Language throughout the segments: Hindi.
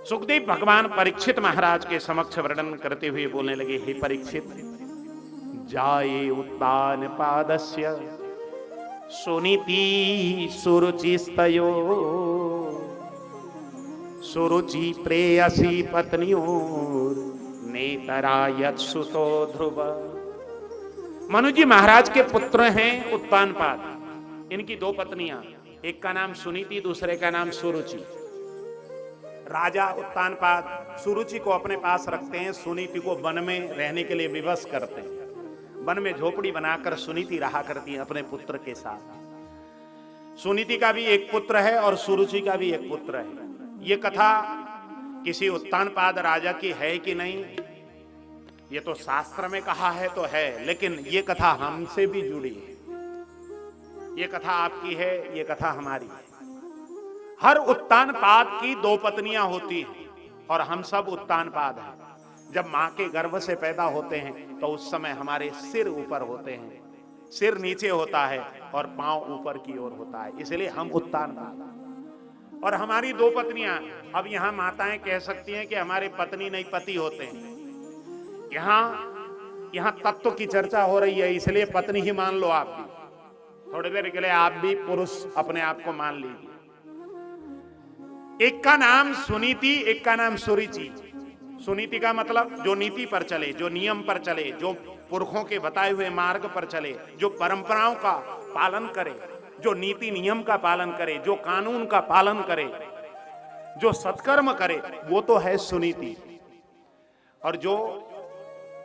सुखदेव भगवान परीक्षित महाराज के समक्ष वर्णन करते हुए बोलने लगे, हे परीक्षित, जाये उत्तान पादस्य सुनीति सुरुचिस्तयो सुरुचि प्रेयसी पत्नियों नेतरायत सुतो ध्रुव। मनु जी महाराज के पुत्र हैं उत्तानपाद। इनकी दो पत्नियां, एक का नाम सुनीति, दूसरे का नाम सुरुचि। राजा उत्तानपाद सुरुचि को अपने पास रखते हैं, सुनीति को वन में रहने के लिए विवश करते हैं। वन में झोपड़ी बनाकर सुनीति रहा करती है अपने पुत्र के साथ। सुनीति का भी एक पुत्र है और सुरुचि का भी एक पुत्र है। ये कथा किसी उत्तानपाद राजा की है कि नहीं, ये तो शास्त्र में कहा है तो है, लेकिन ये कथा हमसे भी जुड़ी है। ये कथा आपकी है, ये कथा हमारी है। हर उत्तानपाद की दो पत्नियां होती हैं और हम सब उत्तानपाद हैं। जब मां के गर्भ से पैदा होते हैं तो उस समय हमारे सिर ऊपर होते हैं, सिर नीचे होता है और पांव ऊपर की ओर होता है, इसलिए हम उत्तानपाद। और हमारी दो पत्नियां, अब यहां माताएं कह सकती हैं कि हमारे पत्नी नहीं पति होते हैं। यहां तत्व की चर्चा हो रही है, इसलिए पत्नी ही मान लो आप भी। थोड़ी देर के लिए आप भी पुरुष अपने आप को मान लीजिए। एक का नाम सुनीति, एक का नाम सुरुचि। सुनीति का मतलब जो नीति पर चले, जो नियम पर चले, जो पुरखों के बताए हुए मार्ग पर चले, जो परंपराओं का पालन करे, जो नीति नियम का पालन करे, जो कानून का पालन करे, जो सत्कर्म करे, वो तो है सुनीति। और जो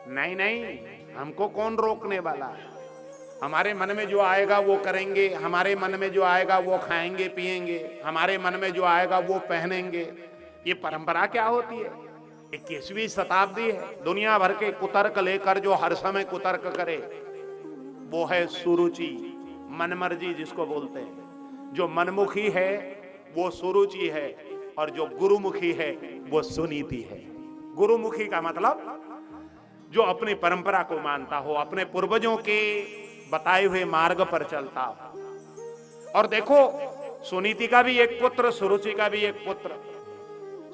नहीं नहीं, हमको कौन रोकने वाला है, हमारे मन में जो आएगा वो करेंगे, हमारे मन में जो आएगा वो खाएंगे पिएंगे, हमारे मन में जो आएगा वो पहनेंगे, ये परंपरा क्या होती है? 21वीं शताब्दी है। दुनिया भर के कुतर्क लेकर जो हर समय कुतर्क करे वो है सुरुचि, मनमर्जी जिसको बोलते हैं। जो मनमुखी है वो सुरुचि है और जो गुरुमुखी है वो सुनीति है। गुरुमुखी का मतलब जो अपनी परंपरा को मानता हो, अपने पूर्वजों के बताए हुए मार्ग पर चलता हो। और देखो, सुनीति का भी एक पुत्र, सुरुचि का भी एक पुत्र।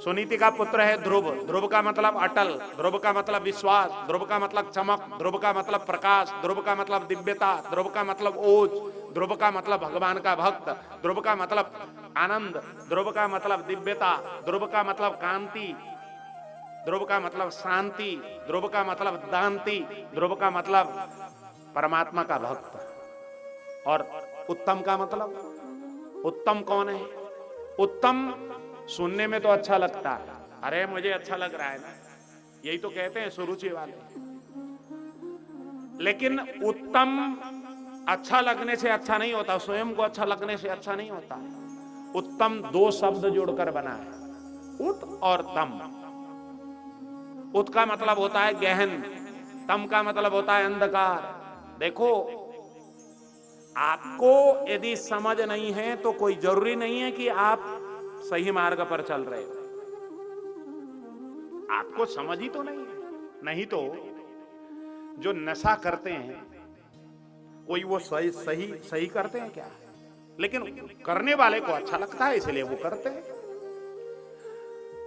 सुनीति का पुत्र है ध्रुव। ध्रुव का मतलब अटल, ध्रुव का मतलब विश्वास, ध्रुव का मतलब चमक, ध्रुव का मतलब प्रकाश, ध्रुव का मतलब दिव्यता, ध्रुव का मतलब ओज, ध्रुव का मतलब भगवान का भक्त, ध्रुव का मतलब आनंद, ध्रुव का मतलब दिव्यता, ध्रुव का मतलब कांति, ध्रुव का मतलब शांति, ध्रुव का मतलब दांति, ध्रुव का मतलब परमात्मा का भक्त। और उत्तम का मतलब, उत्तम कौन है? उत्तम सुनने में तो अच्छा लगता है, अरे मुझे अच्छा लग रहा है ना, यही तो कहते हैं सुरुचि वाले। लेकिन उत्तम अच्छा लगने से अच्छा नहीं होता, स्वयं को अच्छा लगने से अच्छा नहीं होता। उत्तम दो शब्द जोड़कर बना है, उत और तम। उत का मतलब होता है गहन, तम का मतलब होता है अंधकार। देखो, आपको यदि समझ नहीं है तो कोई जरूरी नहीं है कि आप सही मार्ग पर चल रहे हो। आपको समझ ही तो नहीं है, नहीं तो जो नशा करते हैं कोई वो सही करते हैं क्या? लेकिन करने वाले को अच्छा लगता है इसलिए वो करते हैं।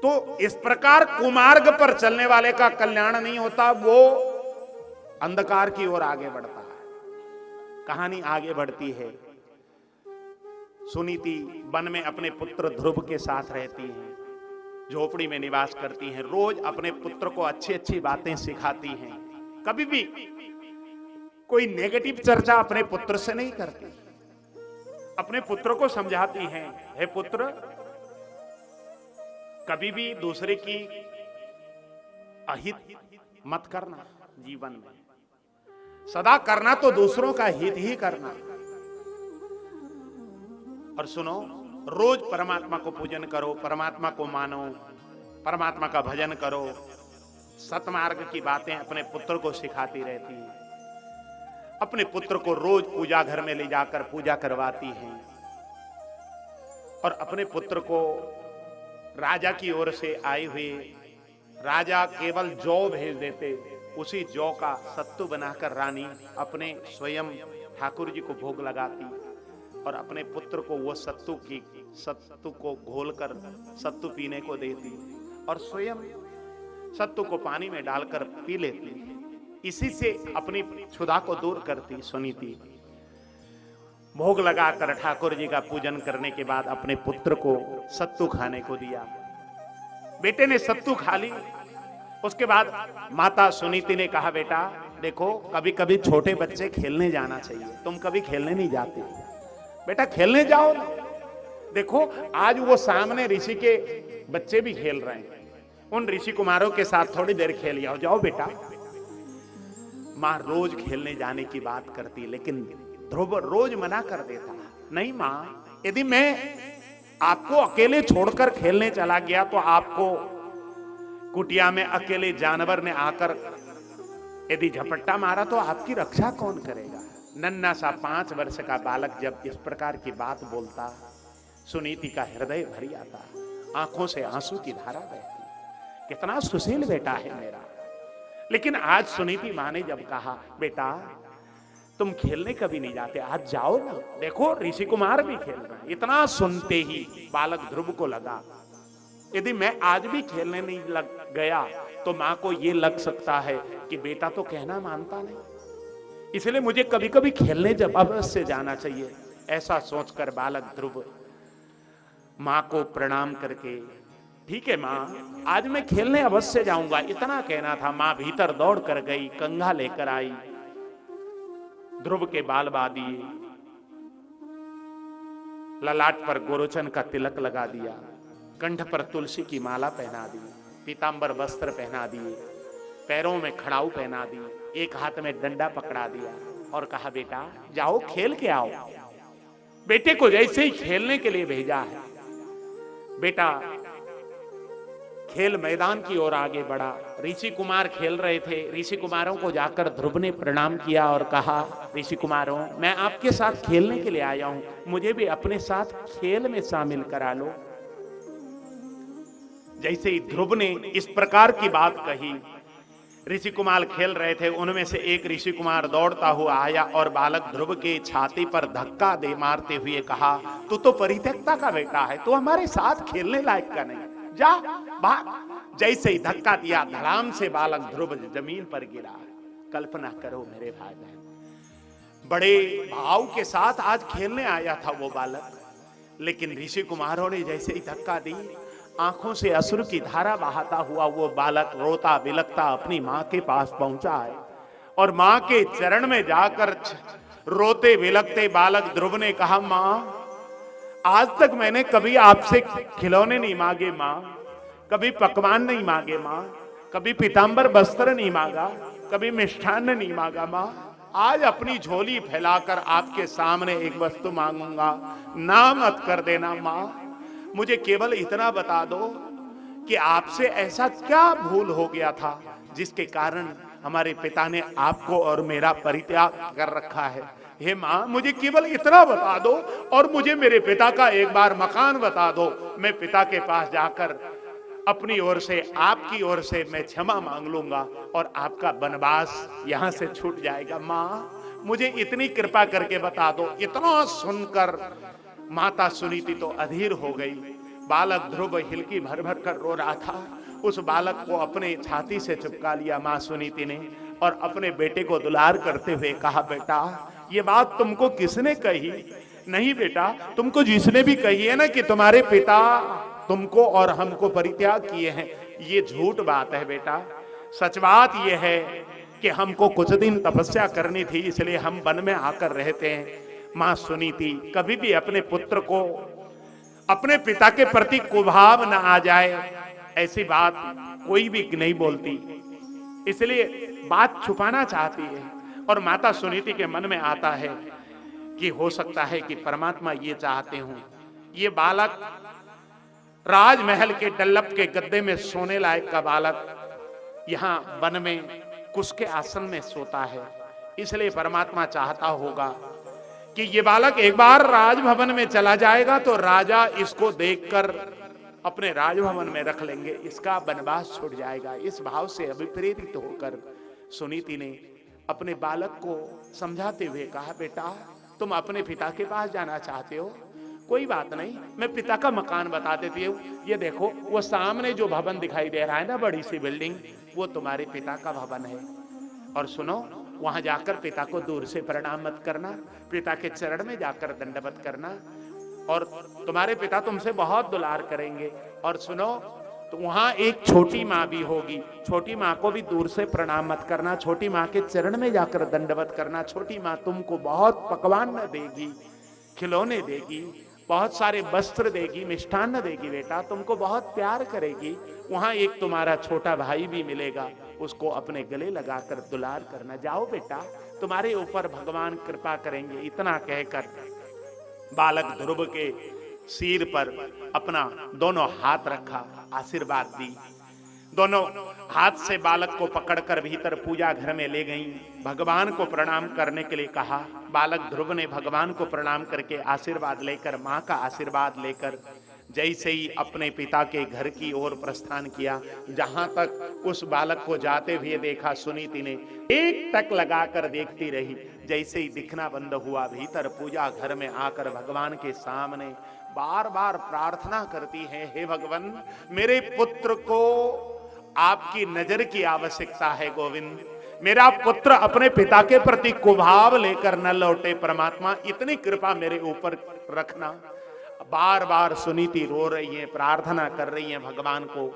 तो इस प्रकार कुमार्ग पर चलने वाले का कल्याण नहीं होता, वो अंधकार की ओर आगे बढ़ता है। कहानी आगे बढ़ती है। सुनीति वन में अपने पुत्र ध्रुव के साथ रहती हैं, झोपड़ी में निवास करती हैं, रोज अपने पुत्र को अच्छी अच्छी बातें सिखाती हैं। कभी भी कोई नेगेटिव चर्चा अपने पुत्र से नहीं करती। अपने पुत्र को समझाती हैं, हे पुत्र, कभी भी दूसरे की अहित मत करना, जीवन में सदा करना तो दूसरों का हित ही करना। और सुनो, रोज परमात्मा को पूजन करो, परमात्मा को मानो, परमात्मा का भजन करो। सतमार्ग की बातें अपने पुत्र को सिखाती रहती हैं। अपने पुत्र को रोज पूजा घर में ले जाकर पूजा करवाती हैं। और अपने पुत्र को राजा की ओर से आए हुए, राजा केवल जौ भेज देते, उसी जौ का सत्तू बनाकर रानी अपने स्वयं ठाकुर जी को भोग लगाती और अपने पुत्र को वो सत्तू को घोलकर सत्तू पीने को देती। और स्वयं सत्तू को पानी में डालकर पी लेती। इसी से अपनी क्षुधा को दूर करती सुनीति। भोग लगाकर ठाकुर जी का पूजन करने के बाद अपने पुत्र को सत्तू खाने को दिया। बेटे ने सत्तू खा ली। उसके बाद माता सुनीति ने कहा, बेटा देखो, कभी कभी छोटे बच्चे खेलने जाना चाहिए, तुम कभी खेलने नहीं जाते, बेटा खेलने जाओ ना। देखो आज वो सामने ऋषि के बच्चे भी खेल रहे हैं, उन ऋषि कुमारों के साथ थोड़ी देर खेल आओ, जाओ बेटा। मां रोज खेलने जाने की बात करती, लेकिन ध्रुव रोज मना कर देता। नहीं मां, यदि मैं आपको अकेले छोड़कर खेलने चला गया तो आपको कुटिया में अकेले जानवर ने आकर यदि झपट्टा मारा तो आपकी रक्षा कौन करेगा। नन्हा सा 5 वर्ष का बालक जब इस प्रकार की बात बोलता, सुनीति का हृदय भर आता, आंखों से आंसू की धारा बहती। कितना सुशील बेटा है मेरा। लेकिन आज सुनीति मां ने जब कहा, बेटा तुम खेलने कभी नहीं जाते, आज जाओ ना, देखो ऋषि कुमार भी खेल रहे हैं। इतना सुनते ही बालक ध्रुव को लगा, यदि मैं आज भी खेलने नहीं लग गया तो मां को यह लग सकता है कि बेटा तो कहना मानता नहीं, इसलिए मुझे कभी कभी खेलने जब अवश्य जाना चाहिए। ऐसा सोचकर बालक ध्रुव मां को प्रणाम करके, ठीक है मां, आज मैं खेलने अवश्य जाऊंगा, इतना कहना था। मां भीतर दौड़ कर गई, कंघा लेकर आई, ध्रुव के बाल बांधिए, ललाट पर गोरोचन का तिलक लगा दिया, कंठ पर तुलसी की माला पहना दी, पीतांबर वस्त्र पहना दिए, पैरों में खड़ाऊ पहना दी, एक हाथ में डंडा पकड़ा दिया और कहा, बेटा जाओ खेल के आओ। बेटे को जैसे ही खेलने के लिए भेजा है, बेटा खेल मैदान की ओर आगे बढ़ा। ऋषि कुमार खेल रहे थे, ऋषि कुमारों को जाकर ध्रुव ने प्रणाम किया और कहा, ऋषि कुमारों मैं आपके साथ खेलने के लिए आया हूं, मुझे भी अपने साथ खेल में शामिल करा लो। जैसे ही ध्रुव ने इस प्रकार की बात कही, ऋषि कुमार खेल रहे थे, उनमें से एक ऋषि कुमार दौड़ता हुआ आया और बालक ध्रुव के छाती पर धक्का दे मारते हुए कहा, तू तो परित्यक्ता का बेटा है, तू हमारे साथ खेलने लायक का नहीं, जा भाग। जैसे ही धक्का दिया, धड़ाम से बालक ध्रुव जमीन पर गिरा। कल्पना करो मेरे भाई बहन, बड़े भाव के साथ आज खेलने आया था वो बालक, लेकिन ऋषि कुमारों ने जैसे ही धक्का दी, आंखों से अश्रु की धारा बहाता हुआ वो बालक रोता बिलखता अपनी मां के पास पहुंचा है और मां के चरण में जाकर रोते बिलखते बालक ध्रुव ने कहा, मां आज तक मैंने कभी आपसे खिलौने नहीं मांगे मां, कभी पकवान नहीं मांगे मां, कभी पीतांबर वस्त्र नहीं मांगा, कभी मिष्ठान्न नहीं मांगा मां, आज अपनी झोली फैलाकर आपके सामने एक वस्तु मांगूंगा, ना मत कर देना मां। मुझे केवल इतना बता दो कि आपसे ऐसा क्या भूल हो गया था जिसके कारण हमारे पिता ने आपको और मेरा परित्याग कर रखा है। हे मां, मुझे केवल इतना बता दो और मुझे मेरे पिता का एक बार मकान बता दो, मैं पिता के पास जाकर अपनी ओर से आपकी ओर से मैं क्षमा मांग लूंगा और आपका वनवास यहां से छूट जाएगा। मां मुझे इतनी कृपा करके बता दो। इतना सुनकर माता सुनीति तो अधीर हो गई। बालक ध्रुव हिलकी भर भर कर रो रहा था। उस बालक को अपने छाती से चिपका लिया मां सुनीति ने और अपने बेटे को दुलार करते हुए कहा, बेटा ये बात तुमको किसने कही? नहीं बेटा, तुमको जिसने भी कही है ना कि तुम्हारे पिता तुमको और हमको परित्याग किए हैं, ये झूठ बात है बेटा। सच बात यह है कि हमको कुछ दिन तपस्या करनी थी, इसलिए हम वन में आकर रहते हैं। मां सुनीति कभी भी अपने पुत्र को अपने पिता के प्रति कुभाव न आ जाए, ऐसी बात कोई भी नहीं बोलती, इसलिए बात छुपाना चाहती है। और माता सुनीति के मन में आता है कि हो सकता है कि परमात्मा ये चाहते हों, ये बालक राजमहल के डल्लप के गद्दे में सोने लायक का बालक यहाँ वन में कुश के आसन में सोता है, इसलिए परमात्मा चाहता होगा कि ये बालक एक बार राजभवन में चला जाएगा तो राजा इसको देखकर अपने राजभवन में रख लेंगे, इसका वनवास छूट जाएगा। इस भाव से अभिप्रेरित होकर सुनीति ने अपने बालक को समझाते हुए कहा, बेटा तुम अपने पिता के पास जाना चाहते हो, कोई बात नहीं, मैं पिता का मकान बता देती हूँ। ये देखो, वो सामने जो भवन दिखाई दे रहा है ना, बड़ी सी बिल्डिंग, वो तुम्हारे पिता का भवन है। और सुनो, वहां जाकर पिता को दूर से प्रणाम मत करना, पिता के चरण में जाकर दंडवत करना, और तुम्हारे पिता तुमसे बहुत दुलार करेंगे। और सुनो, तो वहां एक छोटी माँ भी होगी, छोटी माँ को भी दूर से प्रणाम मत करना, छोटी माँ के चरण में जाकर दंडवत करना। छोटी माँ तुमको बहुत पकवान देगी, खिलौने देगी, बहुत सारे वस्त्र देगी, मिष्ठान्न देगी बेटा, तुमको बहुत प्यार करेगी। वहां एक तुम्हारा छोटा भाई भी मिलेगा, उसको अपने गले लगाकर दुलार करना। जाओ बेटा, तुम्हारे ऊपर भगवान कृपा करेंगे। इतना कहकर बालक ध्रुव के सिर पर अपना दोनों हाथ रखा, आशीर्वाद दी। दोनों हाथ से बालक को पकड़कर भीतर पूजा घर में ले गईं। भगवान को प्रणाम करने के लिए कहा। बालक ध्रुव ने भगवान को प्रणाम करके आशीर्वाद लेकर, माँ का आशीर्वाद लेकर जैसे ही अपने पिता के घर की ओर प्रस्थान किया, जहां तक उस बालक को जाते हुए देखा, सुनीति ने एक टक लगाकर देखती रही। जैसे ही दिखना बंद हुआ, भीतर पूजा घर में आकर भगवान के सामने बार बार प्रार्थना करती है, हे भगवान, मेरे पुत्र को आपकी नजर की आवश्यकता है। गोविंद, मेरा पुत्र अपने पिता के प्रति कुभाव लेकर न लौटे। परमात्मा, इतनी कृपा मेरे ऊपर रखना। बार बार सुनीति रो रही है, प्रार्थना कर रही है भगवान को।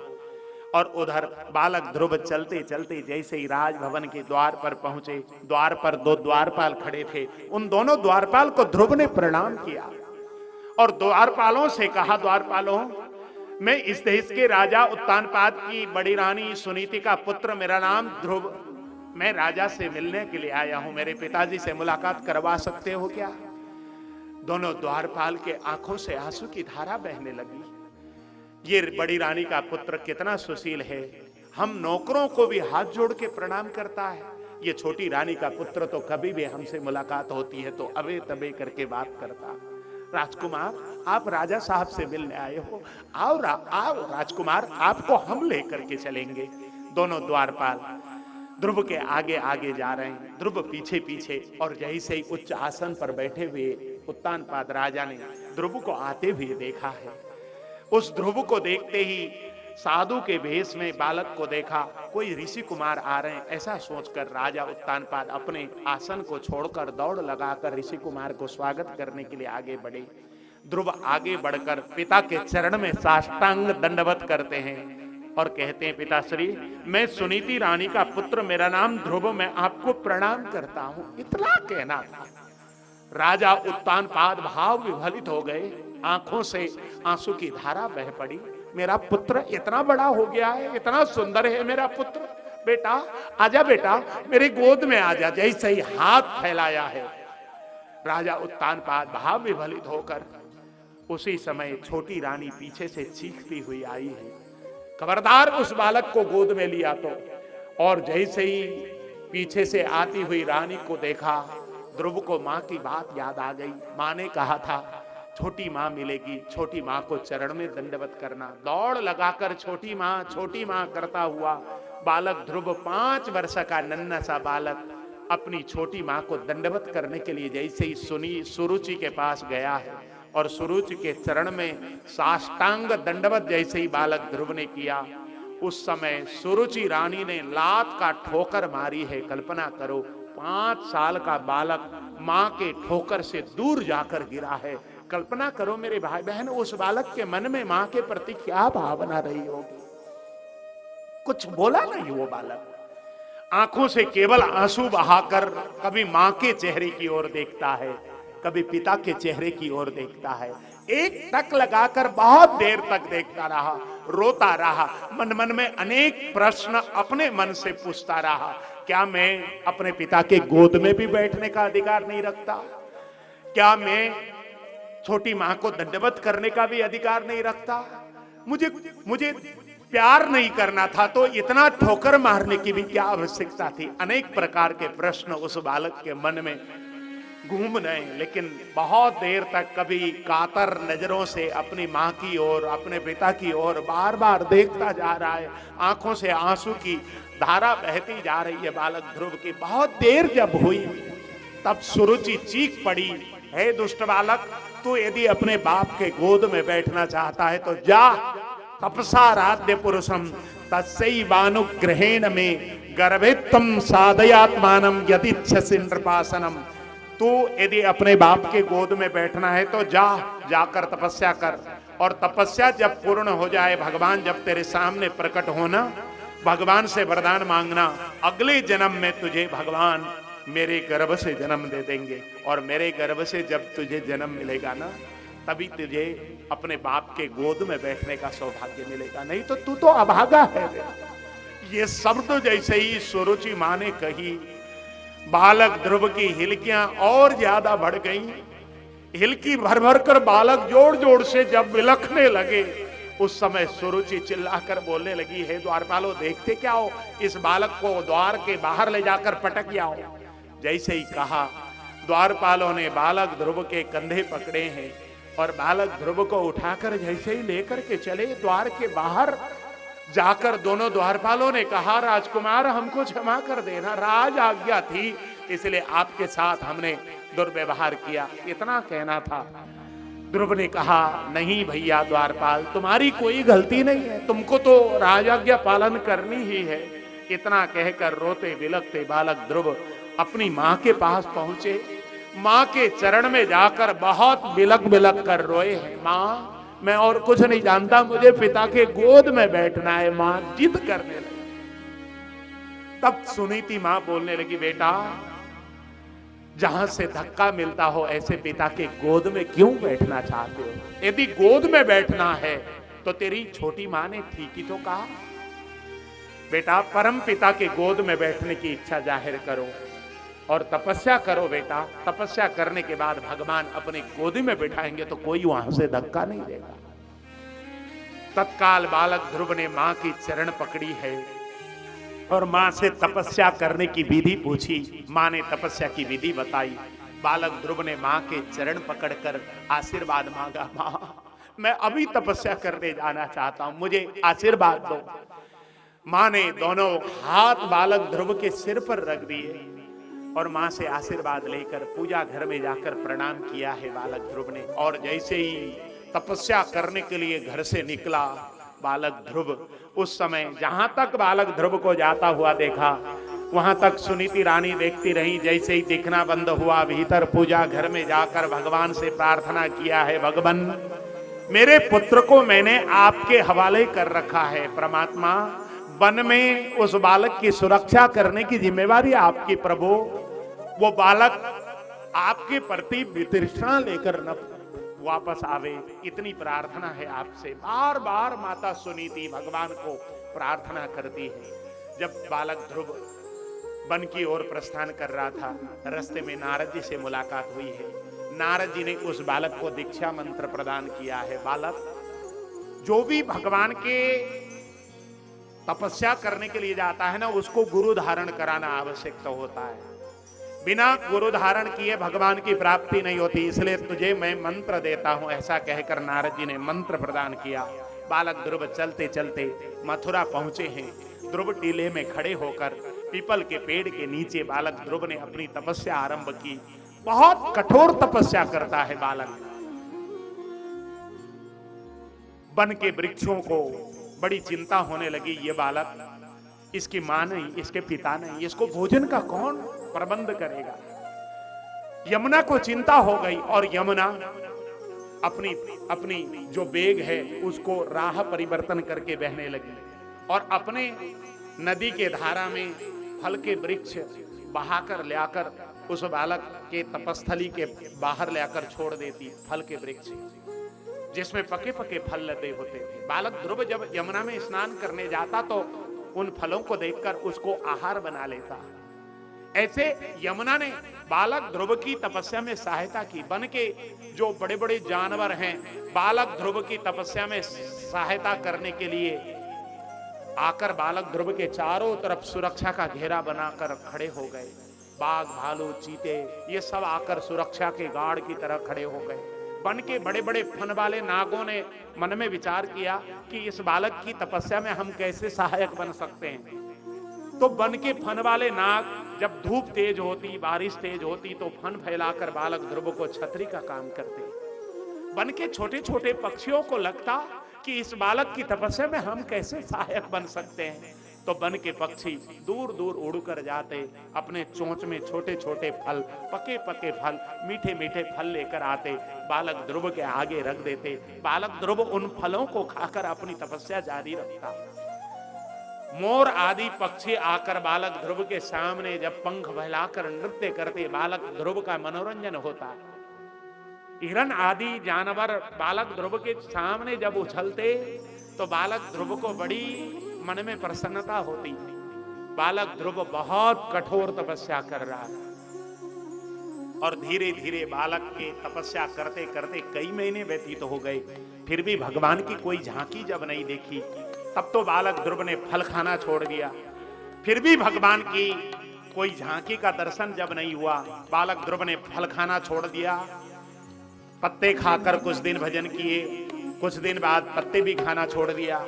और उधर बालक ध्रुव चलते चलते जैसे ही राजभवन के द्वार पर पहुंचे, द्वार पर दो द्वारपाल खड़े थे। उन दोनों द्वारपाल को ध्रुव ने प्रणाम किया और द्वारपालों से कहा, द्वारपालों, मैं इस देश के राजा उत्तानपाद की बड़ी रानी सुनीति का पुत्र, मेरा नाम ध्रुव, मैं राजा से मिलने के लिए आया हूं, मेरे पिताजी से मुलाकात करवा सकते हो क्या? दोनों द्वारपाल के आंखों से आंसू की धारा बहने लगी। ये बड़ी रानी का पुत्र कितना सुशील है, हम नौकरों को भी हाथ जोड़ के प्रणाम करता है। ये छोटी रानी का पुत्र तो कभी भी हमसे मुलाकात होती है तो अबे तबे करके बात करता। राजकुमार, आप राजा साहब से मिलने आए हो, आओ आओ राजकुमार, आपको हम लेकर के चलेंगे। दोनों द्वारपाल ध्रुव के आगे आगे जा रहे हैं, ध्रुव पीछे पीछे। और जैसे ही उच्च आसन पर बैठे हुए उत्तानपाद राजा ने ध्रुव को आते हुए देखा है, उस ध्रुव को देखते ही साधु के भेष में बालक को देखा, कोई ऋषि कुमार आ रहे हैं, ऐसा सोचकर राजा उत्तानपाद अपने आसन को छोड़कर दौड़ लगाकर ऋषि कुमार को स्वागत करने के लिए आगे बढ़े। ध्रुव आगे बढ़कर पिता के चरण में साष्टांग दंडवत करते हैं और कहते हैं, पिताश्री, मैं सुनीति रानी का पुत्र, मेरा नाम ध्रुव, मैं आपको प्रणाम करता हूं। इतना कहना था। राजा उत्तानपाद भाव विभलित हो गए, आंखों से आंसू की धारा बह पड़ी। मेरा पुत्र इतना बड़ा हो गया है, इतना सुंदर है मेरा पुत्र, बेटा आजा, बेटा मेरी गोद में आजा। जैसे ही हाथ फैलाया है, राजा उत्तानपाद भाव विभलित होकर, उसी समय छोटी रानी पीछे से चीखती हुई आई है, खबरदार उस बालक को गोद में लिया तो। और जैसे ही पीछे से आती हुई रानी को देखा, ध्रुव को माँ की बात याद आ गई। माँ ने कहा था छोटी माँ मिलेगी, छोटी माँ को चरण में दंडवत करना। दौड़ लगाकर छोटी माँ करता हुआ बालक ध्रुव, 5 वर्ष का नन्हा सा बालक, अपनी छोटी माँ को दंडवत करने के लिए जैसे ही सुरुचि के पास गया है और सुरुचि के चरण में साष्टांग दंडवत जैसे ही बालक ध्रुव ने किया, उस समय सुरुचि रानी ने लात का ठोकर मारी है। कल्पना करो, 5 साल का बालक माँ के ठोकर से दूर जाकर गिरा है। कल्पना करो मेरे भाई बहन, उस बालक के मन में माँ के प्रति क्या भावना रही होगी। कुछ बोला नहीं वो बालक, आंखों से केवल आंसू बहाकर कभी माँ के चेहरे की ओर देखता है, कभी पिता के चेहरे की ओर देखता है। एक टक लगाकर बहुत देर तक देखता रहा, रोता रहा, मन मन में अनेक प्रश्न अपने मन से पूछता रहा। क्या मैं अपने पिता के गोद में भी बैठने का अधिकार नहीं रखता? क्या मैं छोटी माँ को दंडवत करने का भी अधिकार नहीं रखता? मुझे प्यार नहीं करना था तो इतना ठोकर मारने की भी क्या आवश्यकता थी? अनेक प्रकार के प्रश्न उस बालक के मन में घूम रहे, लेकिन बहुत देर तक कभी कातर नजरों से अपनी माँ की ओर, अपने पिता की ओर बार बार देखता जा रहा है। आंखों से आंसू की धारा बहती जा रही है बालक ध्रुव की। बहुत देर जब हुई तब सुरुचि चीख पड़ी, हे दुष्ट बालक, तू यदि अपने बाप के गोद में बैठना चाहता है तो जा, तपसाराध्य पुरुषम तस्यैवानुग्रहेण में गर्भित्वम साधयात्मानम यदिच्छसि नृपासनम। तू यदि अपने बाप के गोद में बैठना है तो जाकर तपस्या कर, और तपस्या जब पूर्ण हो जाए, भगवान जब तेरे सामने प्रकट होना, भगवान से वरदान मांगना, अगले जन्म में तुझे भगवान मेरे गर्भ से जन्म दे देंगे, और मेरे गर्भ से जब तुझे जन्म मिलेगा ना, तभी तुझे अपने बाप के गोद में बैठने का सौभाग्य मिलेगा, नहीं तो तू तो अभागा है। ये शब्द जैसे ही सुरुचि माँ ने कही, बालक ध्रुव की हिलकियां और ज्यादा बढ़ गईं। हिलकी भर भर कर बालक जोर जोर से जब बिलखने लगे, उस समय सुरुचि चिल्लाकर बोलने लगी, हे द्वारपालो देखते क्या हो, इस बालक को द्वार के बाहर ले जाकर पटक आओ। जैसे ही कहा, द्वारपालों ने बालक ध्रुव के कंधे पकड़े हैं और बालक ध्रुव को उठाकर जैसे ही लेकर के चले द्वार के बाहर जाकर, दोनों द्वारपालों ने कहा, राजकुमार हमको क्षमा कर देना, राज आज्ञा थी इसलिए आपके साथ हमने दुर्व्यवहार किया, इतना कहना था। ध्रुव ने कहा, नहीं भैया द्वारपाल, तुम्हारी कोई गलती नहीं है, तुमको तो राजाज्ञा पालन करनी ही है। इतना कहकर रोते बिलखते बालक ध्रुव अपनी माँ के पास पहुंचे, माँ के चरण में जाकर बहुत बिलख बिलख कर रोए हैं, माँ मैं और कुछ नहीं जानता, मुझे पिता के गोद में बैठना है, माँ जिद करने लगी। तब सुनीति माँ बोलने लगी, बेटा जहां से धक्का मिलता हो ऐसे पिता के गोद में क्यों बैठना चाहते हो? यदि गोद में बैठना है तो तेरी छोटी माँ ने ठीक ही तो कहा, बेटा परम पिता के गोद में बैठने की इच्छा जाहिर करो और तपस्या करो बेटा, तपस्या करने के बाद भगवान अपने गोदी में बिठाएंगे तो कोई वहां से धक्का नहीं देगा। तत्काल बालक ध्रुव ने मां की चरण पकड़ी है और मां से तपस्या करने की विधि पूछी, मां ने तपस्या की विधि बताई। बालक ध्रुव ने मां के चरण पकड़कर आशीर्वाद मांगा, मां मैं अभी तपस्या करने जाना चाहता हूं, मुझे आशीर्वाद दो। मां ने दोनों हाथ बालक ध्रुव के सिर पर रख दिए और मां से आशीर्वाद लेकर पूजा घर में जाकर प्रणाम किया है बालक ध्रुव ने। और जैसे ही तपस्या करने के लिए घर से निकला बालक ध्रुव, उस समय जहां तक बालक ध्रुव को जाता हुआ देखा वहां तक सुनीति रानी देखती रही। जैसे ही दिखना बंद हुआ, भीतर पूजा घर में जाकर भगवान से प्रार्थना किया है, भगवान मेरे पुत्र को मैंने आपके हवाले कर रखा है, परमात्मा वन में उस बालक की सुरक्षा करने की जिम्मेवारी आपकी प्रभु, वो बालक आपके प्रति वितृष्णा लेकर न वापस आवे, इतनी प्रार्थना है आपसे। बार बार माता सुनीति भगवान को प्रार्थना करती है। जब बालक ध्रुव वन की ओर प्रस्थान कर रहा था, रास्ते में नारद जी से मुलाकात हुई है। नारद जी ने उस बालक को दीक्षा मंत्र प्रदान किया है। बालक जो भी भगवान के तपस्या करने के लिए जाता है ना, उसको गुरु धारण कराना आवश्यक तो होता है। बिना गुरु धारण किए भगवान की प्राप्ति नहीं होती, इसलिए तुझे मैं मंत्र देता हूं, ऐसा कहकर नारद जी ने मंत्र प्रदान किया। बालक ध्रुव चलते चलते मथुरा पहुंचे हैं। ध्रुव टीले में खड़े होकर पीपल के पेड़ के नीचे बालक ध्रुव ने अपनी तपस्या आरंभ की। बहुत कठोर तपस्या करता है बालक। वन के वृक्षों को बड़ी चिंता होने लगी, ये बालक, इसकी मां नहीं, इसके पिता नहीं, इसको भोजन का कौन प्रबंध करेगा। यमुना को चिंता हो गई और यमुना अपनी अपनी जो बेग है उसको राह परिवर्तन करके बहने लगी और अपने नदी के धारा में फल के वृक्ष बहाकर लाकर उस बालक के तपस्थली के बाहर लाकर छोड़ देती। फल के वृक्ष जिसमें पके पके फल लदे होते थे। बालक ध्रुव जब यमुना में स्नान करने जाता तो उन फलों को देखकर उसको आहार बना लेता। ऐसे यमुना ने बालक ध्रुव की तपस्या में सहायता की। वन के जो बड़े बड़े जानवर हैं बालक ध्रुव की तपस्या में सहायता करने के लिए आकर बालक ध्रुव के चारों तरफ सुरक्षा का घेरा बनाकर खड़े हो गए। बाघ, भालू, चीते ये सब आकर सुरक्षा के गार्ड की तरह खड़े हो गए। वन के बड़े बड़े फन वाले नागों ने मन में विचार किया कि इस बालक की तपस्या में हम कैसे सहायक बन सकते हैं। तो वन के फन वाले नाग जब धूप तेज होती, बारिश तेज होती तो फन फैलाकर बालक ध्रुव को छतरी का काम करते। बन के छोटे छोटे पक्षियों को लगता कि इस बालक की तपस्या में हम कैसे सहायक बन सकते हैं। तो बन के पक्षी दूर दूर उड़कर जाते, अपने चोंच में छोटे छोटे फल, पके पके फल, मीठे मीठे फल लेकर आते, बालक ध्रुव के आगे रख देते। बालक ध्रुव उन फलों को खाकर अपनी तपस्या जारी रखता। मोर आदि पक्षी आकर बालक ध्रुव के सामने जब पंख फैलाकर नृत्य करते, बालक ध्रुव का मनोरंजन होता। हिरण आदि जानवर बालक ध्रुव के सामने जब उछलते तो बालक ध्रुव को बड़ी मन में प्रसन्नता होती। बालक ध्रुव बहुत कठोर तपस्या कर रहा है और धीरे धीरे बालक के तपस्या करते करते कई महीने व्यतीत हो गए, फिर भी भगवान की कोई झांकी जब नहीं देखी, तब तो बालक ध्रुव ने फल खाना छोड़ दिया। फिर भी भगवान की कोई झांकी का दर्शन जब नहीं हुआ, बालक ध्रुव ने फल खाना छोड़ दिया। पत्ते खाकर कुछ दिन भजन किए, कुछ दिन बाद पत्ते भी खाना छोड़ दिया।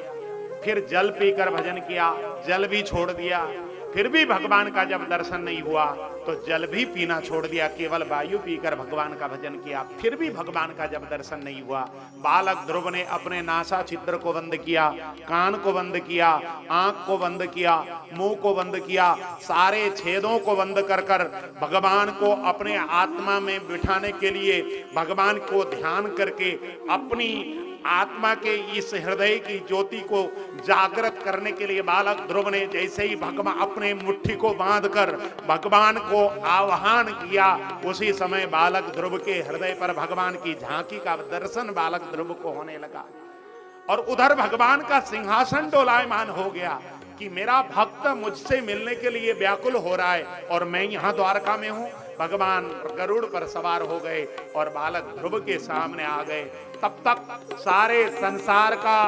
फिर जल पीकर भजन किया, जल भी छोड़ दिया। फिर भी भगवान का जब दर्शन नहीं हुआ तो जल भी पीना छोड़ दिया, केवल वायु पीकर भगवान का भजन किया। फिर भी भगवान का जब दर्शन नहीं हुआ, बालक ध्रुव ने अपने नासा छिद्र को बंद किया, कान को बंद किया, आंख को बंद किया, मुंह को बंद किया, सारे छेदों को बंद कर कर भगवान को अपने आत्मा में बिठाने के लिए, भगवान को ध्यान करके अपनी आत्मा के इस हृदय की ज्योति को जागृत करने के लिए बालक ध्रुव ने जैसे ही भगवान अपने मुट्ठी को बांधकर भगवान को आह्वान किया, उसी समय बालक ध्रुव के हृदय पर भगवान की झांकी का दर्शन बालक ध्रुव को होने लगा। और उधर भगवान का सिंहासन डोलायमान हो गया कि मेरा भक्त मुझसे मिलने के लिए व्याकुल हो रहा है और मैं यहाँ द्वारका में हूँ। भगवान गरुड़ पर सवार हो गए और बालक ध्रुव के सामने आ गए। तब तक सारे संसार का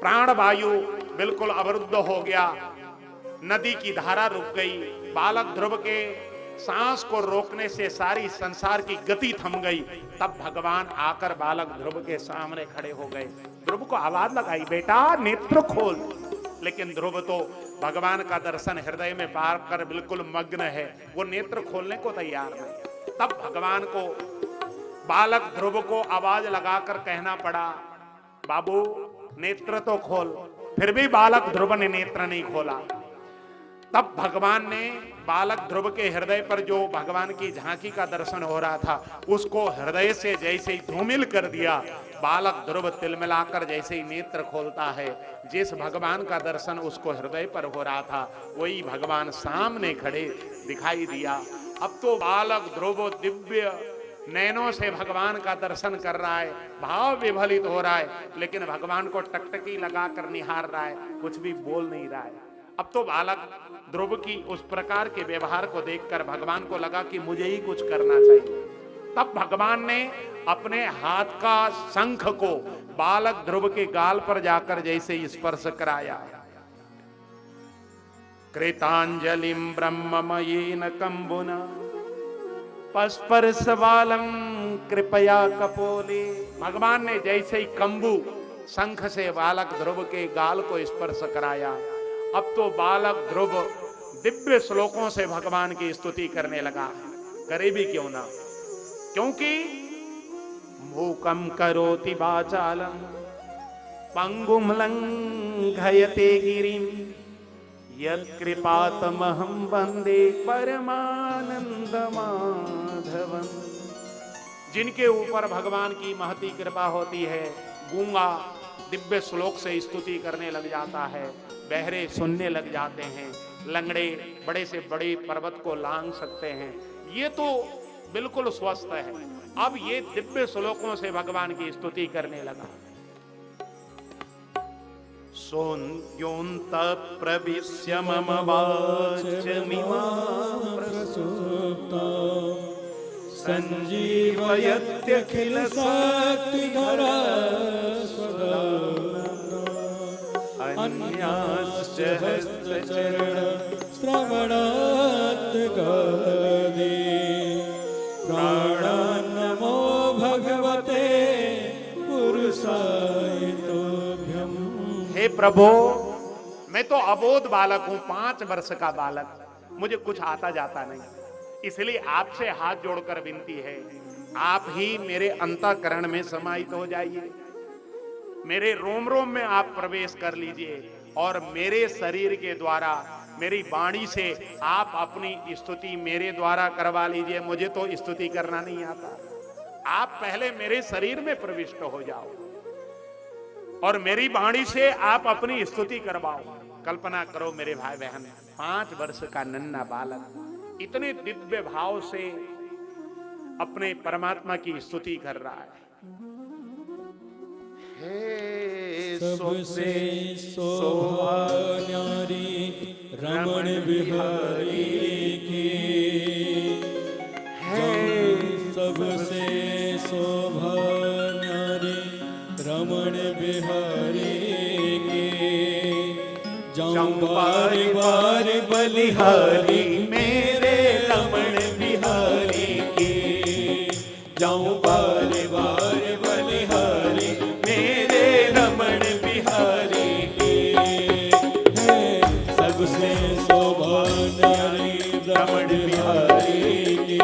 प्राण वायु बिल्कुल अवरुद्ध हो गया, नदी की धारा रुक गई। बालक ध्रुव के सांस को रोकने से सारी संसार की गति थम गई। तब भगवान आकर बालक ध्रुव के सामने खड़े हो गए। ध्रुव को आवाज लगाई, बेटा नेत्र खोल। लेकिन ध्रुव तो भगवान का दर्शन हृदय में पार कर बिल्कुल मग्न है, वो नेत्र खोलने को तैयार नहीं। तब भगवान को बालक ध्रुव को आवाज लगाकर कहना पड़ा, बाबू नेत्र तो खोल। फिर भी बालक ध्रुव ने नेत्र नहीं खोला। तब भगवान ने बालक ध्रुव के हृदय पर जो भगवान की झांकी का दर्शन हो रहा था उसको हृदय से जैसे ही धूमिल कर दिया। बालक ध्रुव तिलमिलाकर जैसे ही नेत्र खोलता है, जिस भगवान का दर्शन उसको हृदय पर हो रहा था वही भगवान सामने खड़े दिखाई दिया। अब तो बालक ध्रुव दिव्य नैनों से भगवान का दर्शन कर रहा है, भाव विभलित हो रहा है, लेकिन भगवान को टकटकी लगाकर निहार रहा है, कुछ भी बोल नहीं रहा है। अब तो बालक ध्रुव की उस प्रकार के व्यवहार को देखकर भगवान को लगा कि मुझे ही कुछ करना चाहिए। तब भगवान ने अपने हाथ का शंख को बालक ध्रुव के गाल पर जाकर जैसे स्पर्श कराया। कृतांजलिं ब्रह्ममयेन कंबुना पस्पर्श बालम कृपया कपोले। भगवान ने जैसे ही कंबु शंख से बालक ध्रुव के गाल को स्पर्श कराया। अब तो बालक ध्रुव दिव्य श्लोकों से भगवान की स्तुति करने लगा। करे भी क्यों ना, क्योंकि मूकं करोति वाचालं पंगुं लंघयते गिरिं यत्कृपातमहं वन्दे परमानंद माधवम्। जिनके ऊपर भगवान की महती कृपा होती है, गूंगा दिव्य श्लोक से स्तुति करने लग जाता है, बहरे सुनने लग जाते हैं, लंगड़े बड़े से बड़े पर्वत को लांघ सकते हैं। ये तो बिल्कुल स्वस्थ है। अब ये दिव्य श्लोकों से भगवान की स्तुति करने लगा। सोऽन्योऽन्त प्रविश्य मम वाचमिमां प्रसूप्ता संजीवयत्यखिल शक्तिधरा अन्याश्च हस्तचरण श्रवणात् गदे प्राणान्नमो भगवते पुरुषाय तुभ्यम्। हे प्रभु, मैं तो अबोध बालक हूं, 5 वर्ष का बालक, मुझे कुछ आता जाता नहीं, इसलिए आपसे हाथ जोड़कर विनती है आप ही मेरे अंतःकरण में समाहित हो जाइए, मेरे रोम रोम में आप प्रवेश कर लीजिए और मेरे शरीर के द्वारा, मेरी वाणी से आप अपनी स्तुति मेरे द्वारा करवा लीजिए। मुझे तो स्तुति करना नहीं आता, आप पहले मेरे शरीर में प्रविष्ट हो जाओ और मेरी वाणी से आप अपनी स्तुति करवाओ। कल्पना करो मेरे भाई बहन, 5 वर्ष का नन्हा बालक इतने दिव्य भाव से अपने परमात्मा की स्तुति कर रहा है। हे सबसे शोभा न्यारी रमण बिहारी की, सबसे शोभा न्यारी रमण बिहारी की, जाऊं बार बार बलिहारी मेरे रमण बिहारी की, जाऊं बार बार बलिहारी मेरे रमण बिहारी की, है सबसे शोभा न्यारी रमण बिहारी की,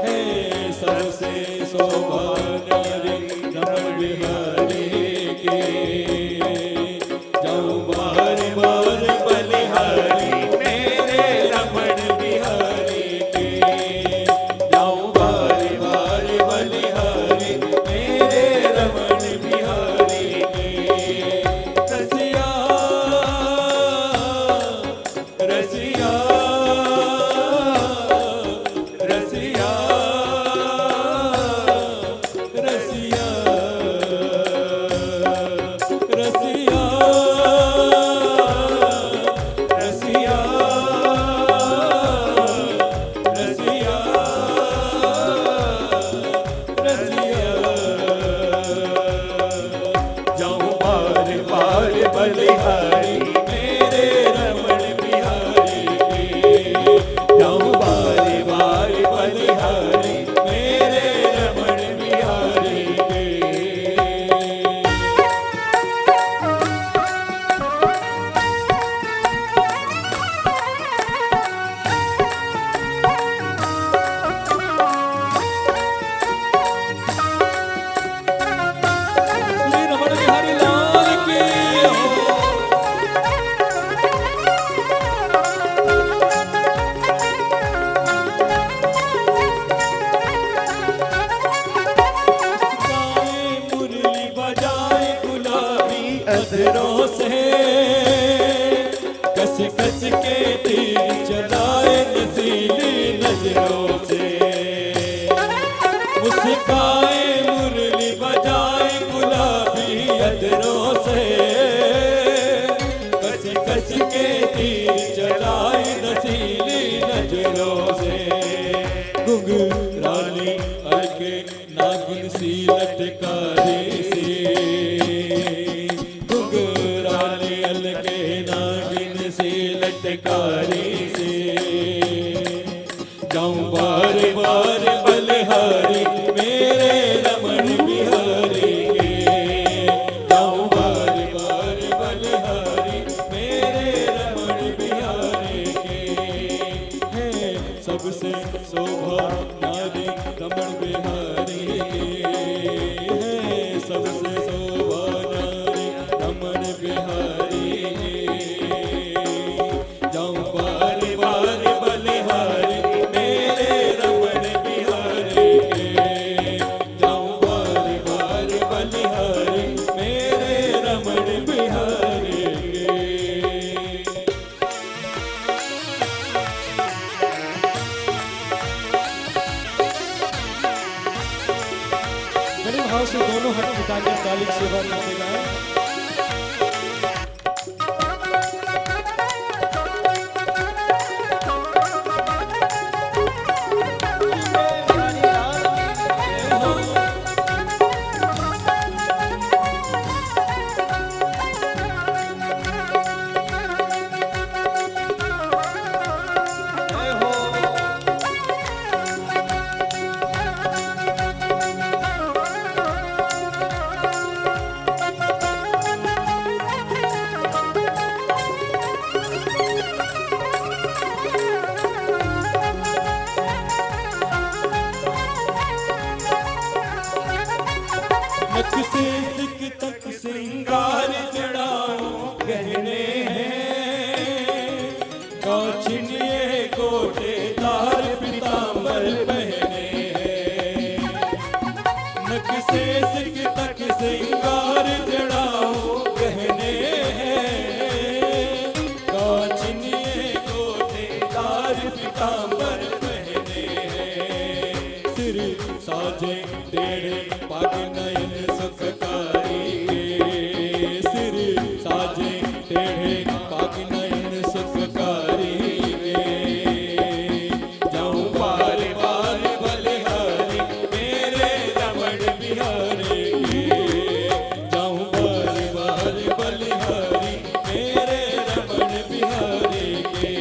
है सबसे शोभा न्यारी रमण बिहारी की, जाऊं बार बार बलिहारी मेरे रमण बिहारी की, जाऊं बार बार बलिहारी मेरे रमण बिहारी की, रसिया रसिया रसिया रसिया रसिया रसिया रसिया रसिया, जाऊं बार बार बलिहारी मेरे रमण बिहारी की, जाऊं बार बार बलिहारी मेरे रमण बिहारी की। श्री रमण बिहारी लाल की गाए मुरली बजाए गुलाबी अधरों से, कस कस के तीर चलाए नसीली नजरों से, मुस्काए मुरली बजाए गुलाबी अधरों से, कस कस के तीर चलाए नसीली नजरों से, घुंघराली अलके नागिन सी लटकारी सी, घुंघराली अलके नागिन सी लटकारी सी, जाऊं बार बार बलिहारी मेरे रमण बिहारी के, जाऊं बार बार बलिहारी मेरे रमण बिहारी के, है सबसे शोभा नारी रमण बिहारी के, है सबसे शोभा नारी रमण बिहारी के, जाऊं बार बार बलिहारी मेरे रमण बिहारी के, जाऊं बार बार बलिहारी मेरे रमण बिहारी के। बड़े भाव से दोनों हाथ उठाकर ताली की सेवा करते गाएं। श्रृंगार जड़ाओ गहने हैं, काछिनिए गोटेदार पीतांबर पहने हैं। नक से सिर तक श्रृंगार जड़ाओ गहने हैं, काछिनिए गोटेदार पीतांबर पहने हैं। सिर साजे टेढ़े पग नयन सुखकारी के, सिर साजे टेढ़े पग नयन सुखकारी के। जाऊं बार बार बलिहारी मेरे रमण बिहारी के, जाऊं बार बार बलिहारी मेरे रमण बिहारी के।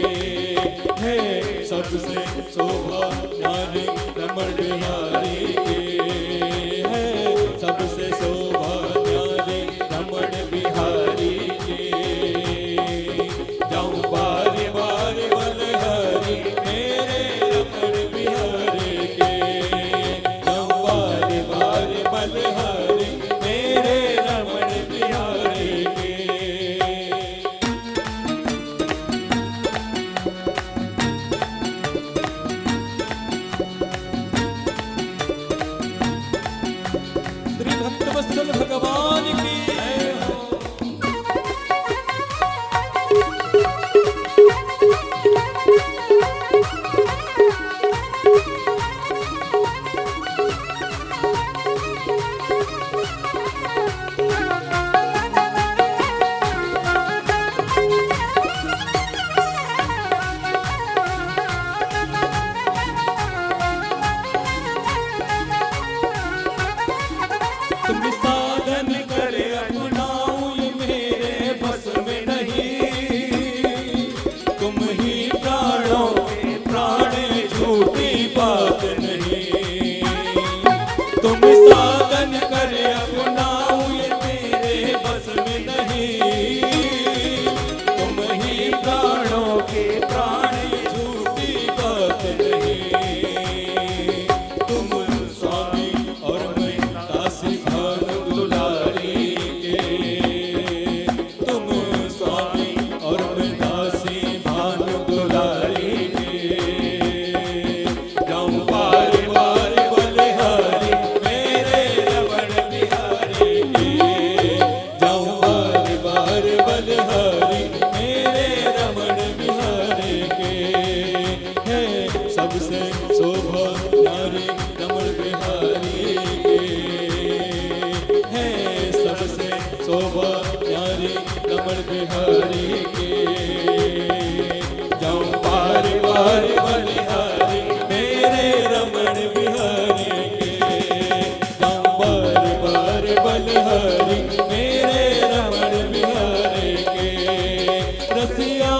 है सबसे शोभा नारी रमण बिहारी के, है सबसे शोभा नारी रमण बिहारी के। जाऊं बार बार बलिहारी मेरे रमण बिहारी के, जाऊं बार बार बलिहारी मेरे रमण बिहारी के। श्री भक्तवत्सल भगवान की जय हो। तुम साधन करे अपनाऊं ये मेरे बस में नहीं, तुम ही प्राणों के प्राण झूठी बात नहीं। तुम साधन करे अपनाऊं ये मेरे बस में नहीं, तुम ही प्राणों के प्राण झूठी बात नहीं। तुम स्वामी और मैं दासी भानु दुलारी के, तुम स्वामी और मैं दासी भानु दुलारी के। जाऊं बार बार बलिहारी मेरे रमण बिहारी के, जाऊं बार बार बलिहारी मेरे रमण बिहारी के। है सबसे शोभा नारी रमण बिहारी के, है सबसे शोभा नारी रमण बिहारी के। जाऊं बार बार बलिहारी मेरे रमण बिहारी के, जाऊं बार बार बलिहारी मेरे रमण बिहारी के। रसिया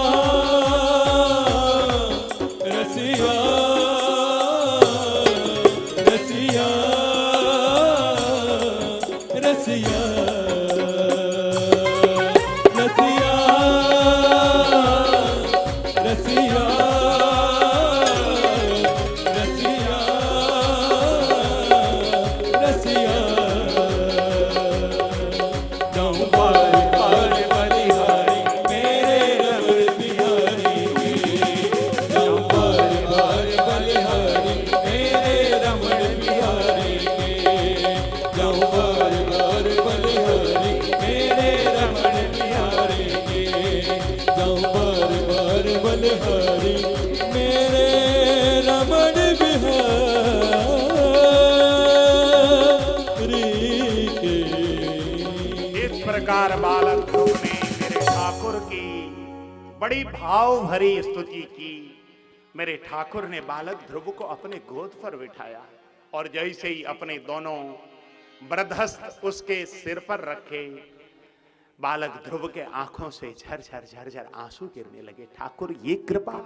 रसिया रसिया रसिया रसिया रसिया रसिया रसिया। जाऊं बार बार बलिहारी मेरे रमण बिहारी के, जाऊं बार बार बलिहारी मेरे रमण बिहारी के। जाऊं बार बार बलिहारी मेरे रमण बिहारी के, जाऊं बार बार बलिहारी मेरे रमण बिहारी के। इस प्रकार बालक ध्रुव ने मेरे ठाकुर की बड़ी भाव भरी स्तुति की। मेरे ठाकुर ने बालक ध्रुव को अपने गोद पर बिठाया और जैसे ही अपने दोनों वृद्धस्थ उसके सिर पर रखे, बालक ध्रुव के आंखों से झरझर झरझर आंसू गिरने लगे। ठाकुर ये कृपा,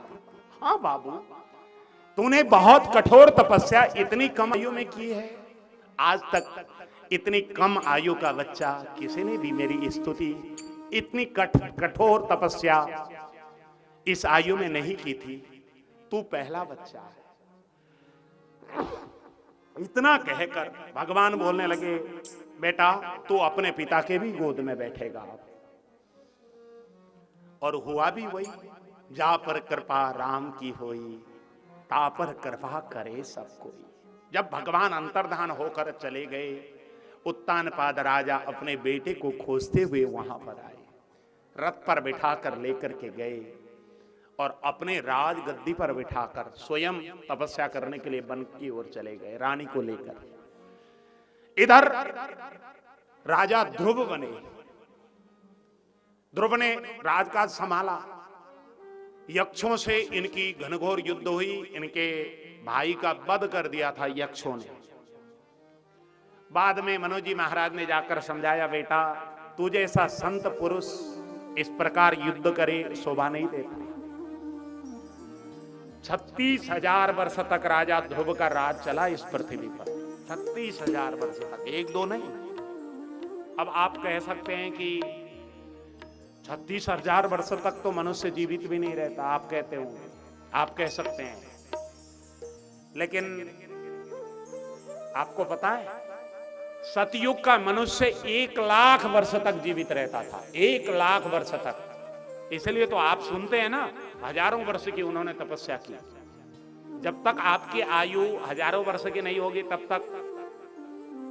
हाँ बाबू, तूने बहुत कठोर तपस्या इतनी कम आयु में की है। आज तक इतनी कम आयु का बच्चा किसी ने भी मेरी स्तुति, इतनी कठोर तपस्या इस आयु में नहीं की थी। तू पहला बच्चा है। इतना कहकर भगवान बोलने लगे, बेटा तू अपने पिता के भी गोद में बैठेगा। और हुआ भी वही, जा पर कृपा राम की होई, ता पर कृपा करे सब कोई। जब भगवान अंतर्धान होकर चले गए, उत्तानपाद राजा अपने बेटे को खोजते हुए वहां पर आए, रथ पर बिठाकर लेकर के गए और अपने राज गद्दी पर बिठाकर स्वयं तपस्या करने के लिए वन की ओर चले गए रानी को लेकर। इधर राजा ध्रुव बने। ध्रुव ने राजकाज संभाला। यक्षों से इनकी घनघोर युद्ध हुई, इनके भाई का वध कर दिया था यक्षों ने। बाद में मनोजी महाराज ने जाकर समझाया, बेटा तू जैसा संत पुरुष इस प्रकार युद्ध करे शोभा नहीं देता। 36,000 वर्ष तक राजा ध्रुव का राज चला इस पृथ्वी पर। 36,000 वर्ष तक, एक दो नहीं। अब आप कह सकते हैं कि 36,000 वर्ष तक तो मनुष्य जीवित भी नहीं रहता, आप कहते हो, आप कह सकते हैं, लेकिन आपको पता है सतयुग का मनुष्य 1 लाख वर्ष तक जीवित रहता था। 1 लाख वर्ष तक। इसलिए तो आप सुनते हैं ना, हजारों वर्ष की उन्होंने तपस्या की। जब तक आपकी आयु हजारों वर्ष की नहीं होगी, तब तक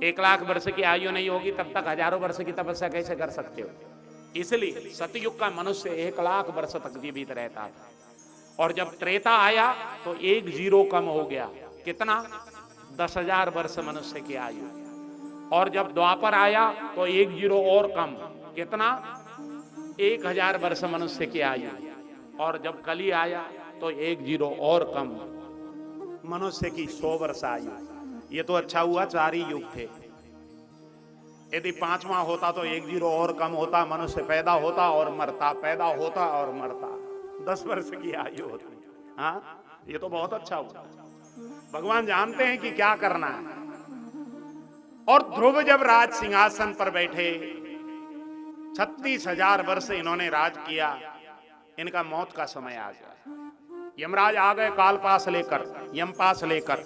1 लाख वर्ष की आयु नहीं होगी, तब तक हजारों वर्ष की तपस्या कैसे कर सकते हो। इसलिए सतयुग का मनुष्य 1 लाख वर्ष तक जीवित रहता था। और जब त्रेता आया तो 1 जीरो कम हो गया। कितना? 10,000 वर्ष मनुष्य की आयु। और जब द्वापर आया तो 1 जीरो और कम। कितना? 1,000 वर्ष मनुष्य की आयु। और जब कली आया तो 1 जीरो और कम, मनुष्य की 100 वर्ष आयु। ये तो अच्छा हुआ 4 ही युग थे। यदि 5वां होता तो 1 जीरो और कम होता, मनुष्य पैदा होता और मरता, पैदा होता और मरता, 10 वर्ष की आयु होती। हाँ, ये तो बहुत अच्छा हुआ। भगवान जानते हैं कि क्या करना है। और ध्रुव जब राज सिंहासन पर बैठे, 36,000 वर्ष इन्होंने राज किया, इनका मौत का समय आ गया। यमराज आ गए काल पास लेकर, यम पास लेकर,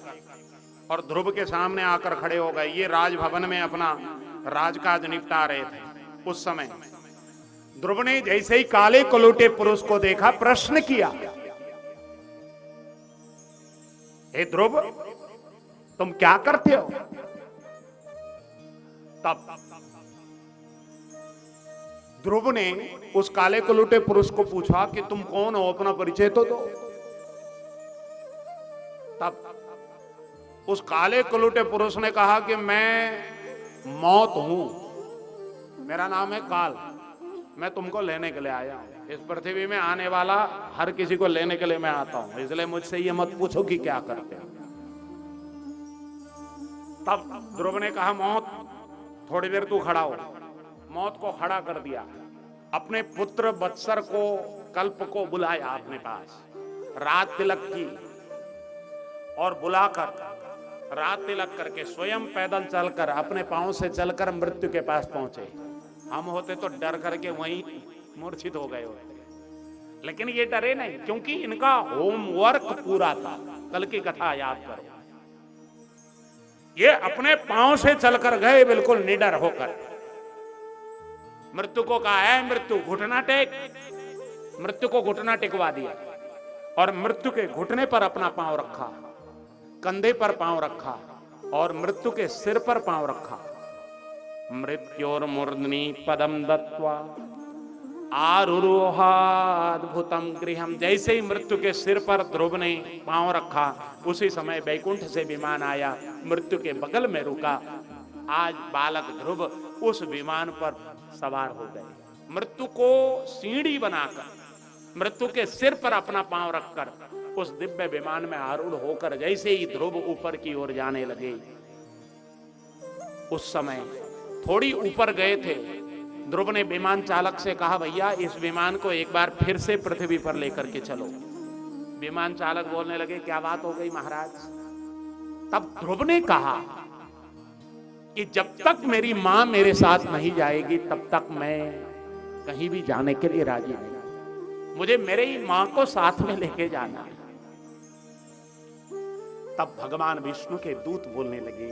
और ध्रुव के सामने आकर खड़े हो गए। ये राजभवन में अपना राजकाज निपटा रहे थे। उस समय ध्रुव ने जैसे ही काले कलूटे पुरुष को देखा, प्रश्न किया, हे ध्रुव तुम क्या करते हो? तब ध्रुव ने उस काले कलूटे पुरुष को पूछा कि तुम कौन हो, अपना परिचय तो दो। तब उस काले कलूटे पुरुष ने कहा कि मैं मौत हूं, मेरा नाम है काल, मैं तुमको लेने के लिए आया हूं। इस पृथ्वी में आने वाला हर किसी को लेने के लिए मैं आता हूं, इसलिए मुझसे ये मत पूछो कि क्या करते हो। तब ध्रुव ने कहा, मौत थोड़ी देर तू खड़ा हो। मौत को खड़ा कर दिया। अपने पुत्र बत्सर को, कल्प को बुलाया अपने पास, रात तिलक की, और बुलाकर रात तिलक करके स्वयं पैदल चलकर, अपने पांव से चलकर मृत्यु के पास पहुंचे। हम होते तो डर करके वहीं मूर्छित हो गए होते, लेकिन ये डरे नहीं, क्योंकि इनका होमवर्क पूरा था। कल की कथा याद करो, ये अपने पांव से चलकर गए बिल्कुल निडर होकर। मृत्यु को कहा है, मृत्यु घुटना टेक। मृत्यु को घुटना टेकवा दिया और मृत्यु के घुटने पर अपना पांव रखा, कंधे पर पांव रखा और मृत्यु के सिर पर पांव रखा। मृत्योर्मूर्धनि पदम दत्वा आरुरोहाद्भुतम गृहम। जैसे ही मृत्यु के सिर पर ध्रुव ने पांव रखा, उसी समय वैकुंठ से विमान आया, मृत्यु के बगल में रुका। आज बालक ध्रुव उस विमान पर सवार हो गए। मृत्यु को सीढ़ी बनाकर, मृत्यु के सिर पर अपना पांव रखकर उस दिव्य विमान में आरूढ़ होकर जैसे ही ध्रुव ऊपर की ओर जाने लगे, उस समय थोड़ी ऊपर गए थे, ध्रुव ने विमान चालक से कहा, भैया इस विमान को एक बार फिर से पृथ्वी पर लेकर के चलो। विमान चालक बोलने लगे, क्या बात हो गई महाराज? तब ध्रुव ने कहा कि जब तक मेरी मां मेरे साथ नहीं जाएगी, तब तक मैं कहीं भी जाने के लिए राजी नहीं। मुझे मेरी मां को साथ में लेके जाना है। तब भगवान विष्णु के दूत बोलने लगे,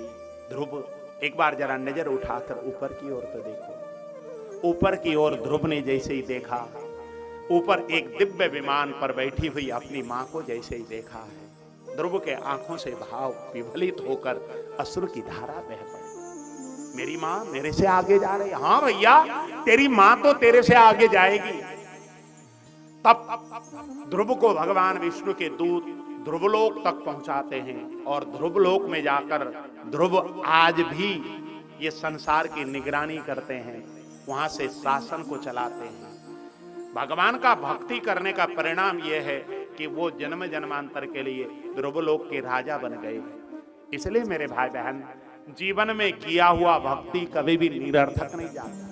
ध्रुव एक बार जरा नजर उठाकर ऊपर की ओर तो देखो। ऊपर की ओर ध्रुव ने जैसे ही देखा, ऊपर एक दिव्य विमान पर बैठी हुई अपनी मां को जैसे ही देखा है, ध्रुव के आंखों से भाव विफलित होकर अश्रु की धारा बह पड़ी। मेरी मां मेरे से आगे जा रही है। हाँ भैया, तेरी मां तो तेरे से आगे जाएगी। तब ध्रुव को भगवान विष्णु के दूत ध्रुवलोक तक पहुंचाते हैं और ध्रुवलोक में जाकर ध्रुव आज भी ये संसार की निगरानी करते हैं, वहां से शासन को चलाते हैं। भगवान का भक्ति करने का परिणाम यह है कि वो जन्म जन्मांतर के लिए ध्रुवलोक के राजा बन गए। इसलिए मेरे भाई बहन, जीवन में किया हुआ भक्ति कभी भी निरर्थक नहीं जाता।